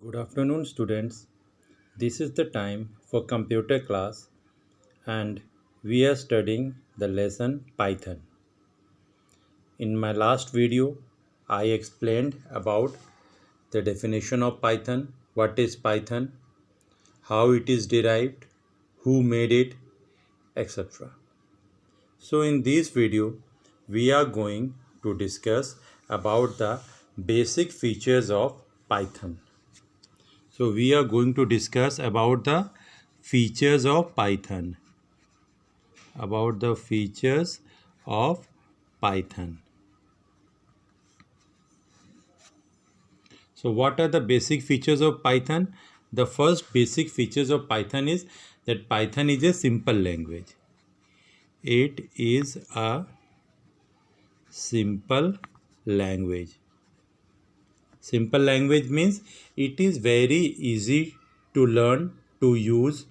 Good afternoon, students. This is the time for computer class, and we are studying the lesson Python. In my last video, I explained about the definition of Python, what is Python, how it is derived, who made it, etc. So in this video, we are going to discuss about the basic features of Python. So we are going to discuss about the features of Python. About the features of Python. So what are the basic features of Python? The first basic features of Python is that Python is a simple language. It is a simple language. Simple language means it is very easy to learn, to use.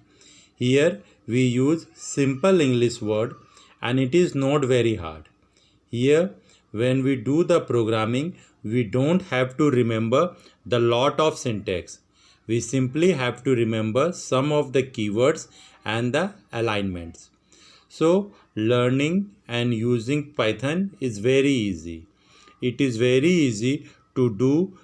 Here we use simple English word and it is not very hard. Here when we do the programming, we don't have to remember the lot of syntax. We simply have to remember some of the keywords and the alignments. So learning and using Python is very easy. It is very easy to do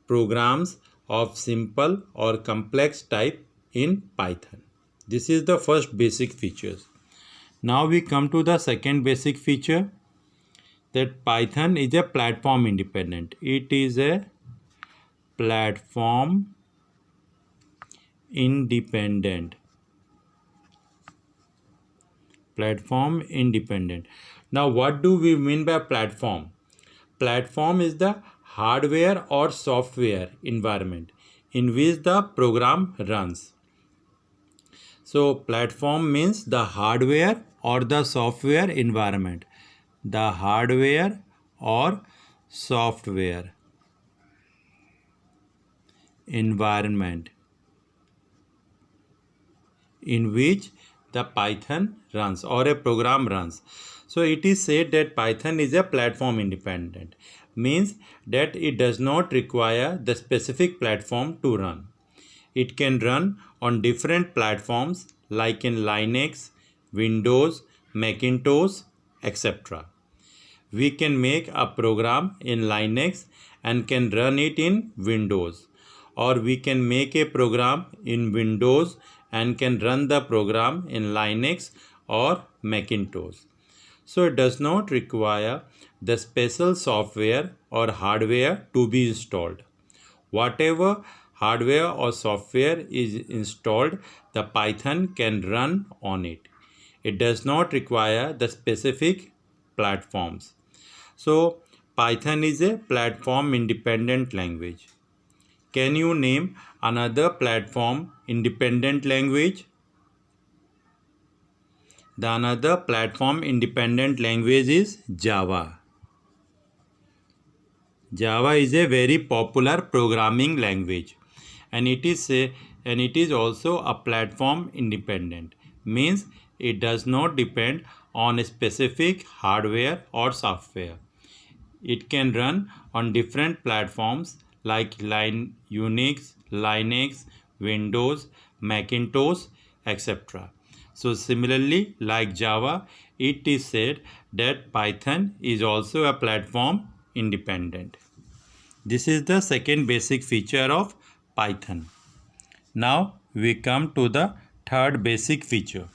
programs of simple or complex type in Python. This is the first basic features. Now we come to the second basic feature, that Python is a platform independent. It is a platform independent. Platform independent. Now what do we mean by platform? Platform is the hardware or software environment in which the program runs. So platform means the hardware or the software environment. The hardware or software environment in which the Python runs or a program runs. So it is said that Python is a platform independent, means that it does not require the specific platform to run. It can run on different platforms like in Linux, Windows, Macintosh, etc. We can make a program in Linux and can run it in Windows, or we can make a program in Windows and can run the program in Linux or Macintosh. So it does not require the special software or hardware to be installed. Whatever hardware or software is installed, the Python can run on it. It does not require the specific platforms. So Python is a platform independent language. Can you name another platform independent language? The another platform independent language is Java. Java is a very popular programming language, and it is also a platform independent, means it does not depend on a specific hardware or software. It can run on different platforms like Unix, Linux, Windows, Macintosh, etc. So similarly, like Java, it is said that Python is also a platform independent. This is the second basic feature of Python. Now we come to the third basic feature.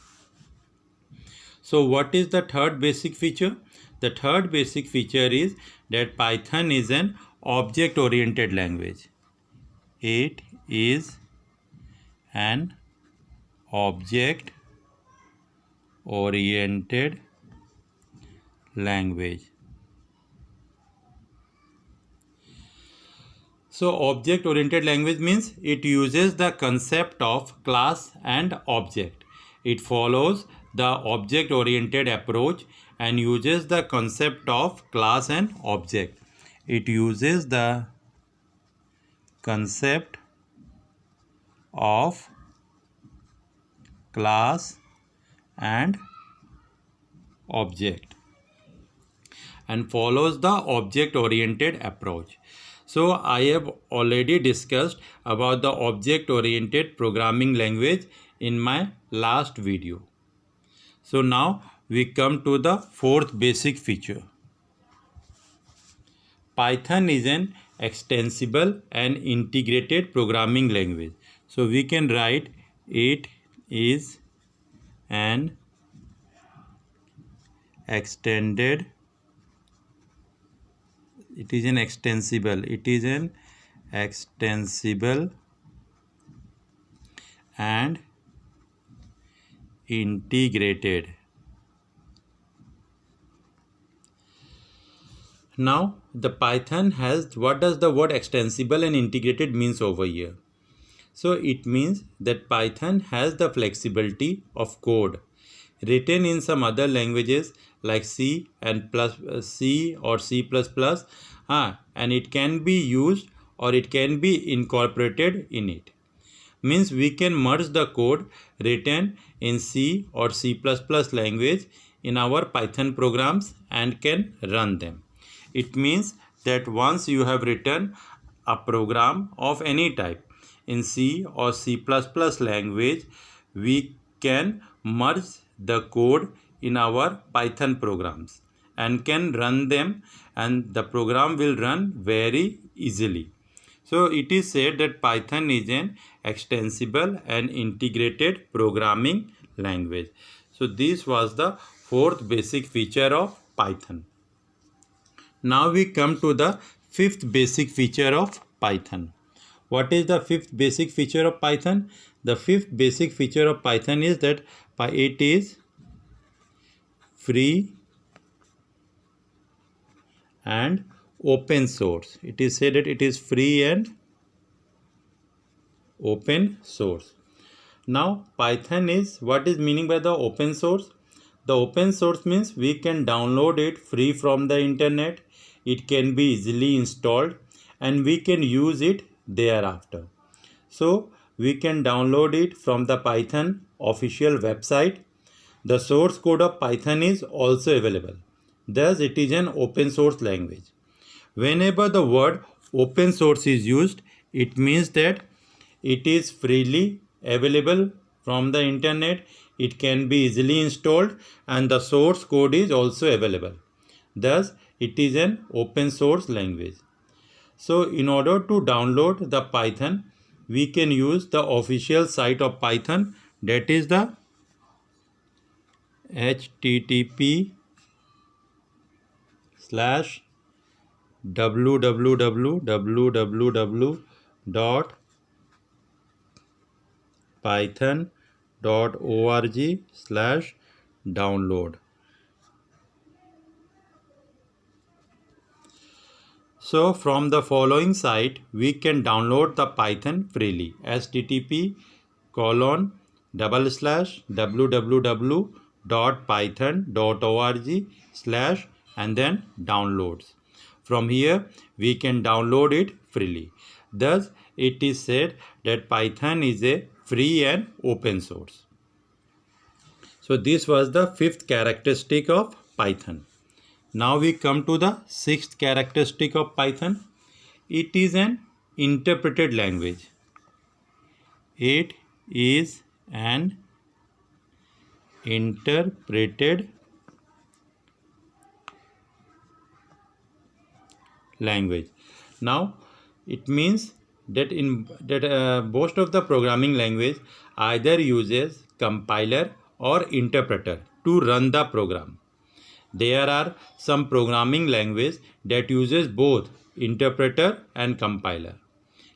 So what is the third basic feature? The third basic feature is that Python is an object-oriented language. It is an object-oriented language. So object-oriented language means it uses the concept of class and object. It follows the object-oriented approach and uses the concept of class and object. It uses the concept of class and object and follows the object-oriented approach. So I have already discussed about the object-oriented programming language in my last video. So now we come to the fourth basic feature. Python is an extensible and integrated programming language. So we can write it is an extended, it is an extensible and integrated. Now the Python has, what does the word extensible and integrated means over here? So it means that Python has the flexibility of code written in some other languages like C and C or C++, and it can be used or it can be incorporated in it. Means we can merge the code written in C or C++ language in our Python programs and can run them. It means that once you have written a program of any type in C or C++ language, we can merge the code in our Python programs and can run them, and the program will run very easily. So it is said that Python is an extensible and integrated programming language. So this was the fourth basic feature of Python. Now we come to the fifth basic feature of Python. What is the fifth basic feature of Python? The fifth basic feature of Python is that it is free and open source. It is said that it is free and open source. Now Python is, what is meaning by the open source? The open source means we can download it free from the internet. It can be easily installed and we can use it thereafter. So we can download it from the Python official website. The source code of Python is also available. Thus it is an open source language. Whenever the word open source is used, it means that it is freely available from the internet. It can be easily installed and the source code is also available. Thus it is an open source language. So in order to download the Python, we can use the official site of Python, that is the http://www.python.org/download. So from the following site, we can download the Python freely. http://www.python.org/ and then downloads. From here, we can download it freely. Thus, it is said that Python is a free and open source. So this was the fifth characteristic of Python. Now we come to the sixth characteristic of Python. It is an interpreted language. It is an interpreted language. Now it means that most of the programming language either uses compiler or interpreter to run the program. There are some programming language that uses both interpreter and compiler.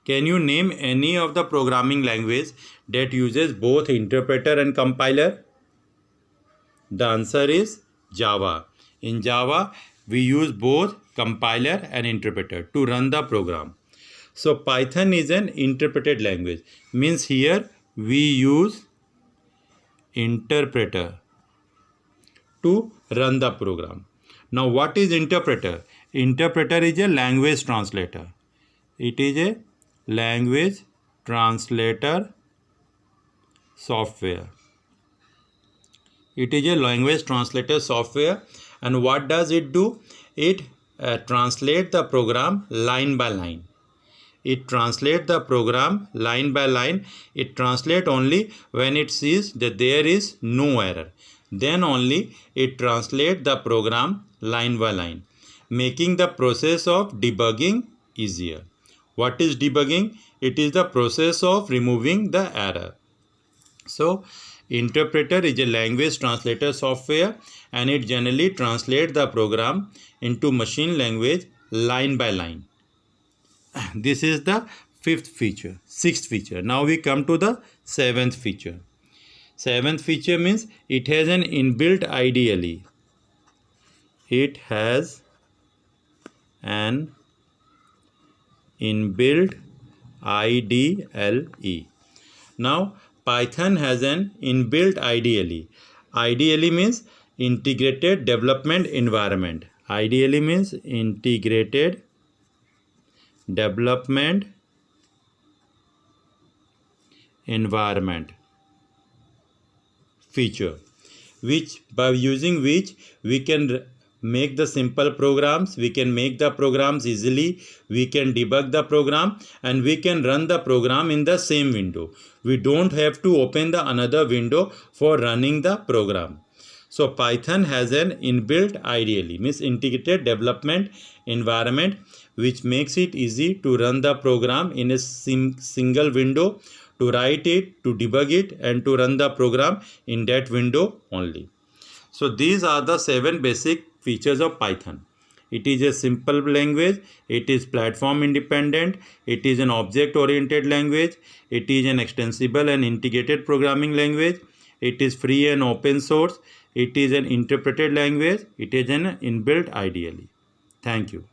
Can you name any of the programming language that uses both interpreter and compiler? The answer is Java. In Java, we use both compiler and interpreter to run the program. So Python is an interpreted language. Means here we use interpreter to run the program. Now what is interpreter? Interpreter is a language translator. It is a language translator software. It is a language translator software, and what does it do? It translates the program line by line. it translates the program line by line. It translates only when it sees that there is no error. Then only it translates the program line by line, making the process of debugging easier. What is debugging? It is the process of removing the error. So, interpreter is a language translator software, and it generally translates the program into machine language line by line. This is the sixth feature. Now we come to the seventh feature. Seventh feature means it has an inbuilt IDLE. It has an inbuilt IDLE. Now Python has an inbuilt IDLE. IDLE means integrated development environment. IDLE means integrated development environment feature, which by using which we can make the simple programs, we can make the programs easily, we can debug the program, and we can run the program in the same window. We don't have to open the another window for running the program. So Python has an inbuilt IDLE, means integrated development environment, which makes it easy to run the program in a single window, to write it, to debug it, and to run the program in that window only. So these are the 7 basic features of Python. It is a simple language, it is platform independent, it is an object oriented language, it is an extensible and integrated programming language, it is free and open source, it is an interpreted language, it is an inbuilt IDLE. Thank you.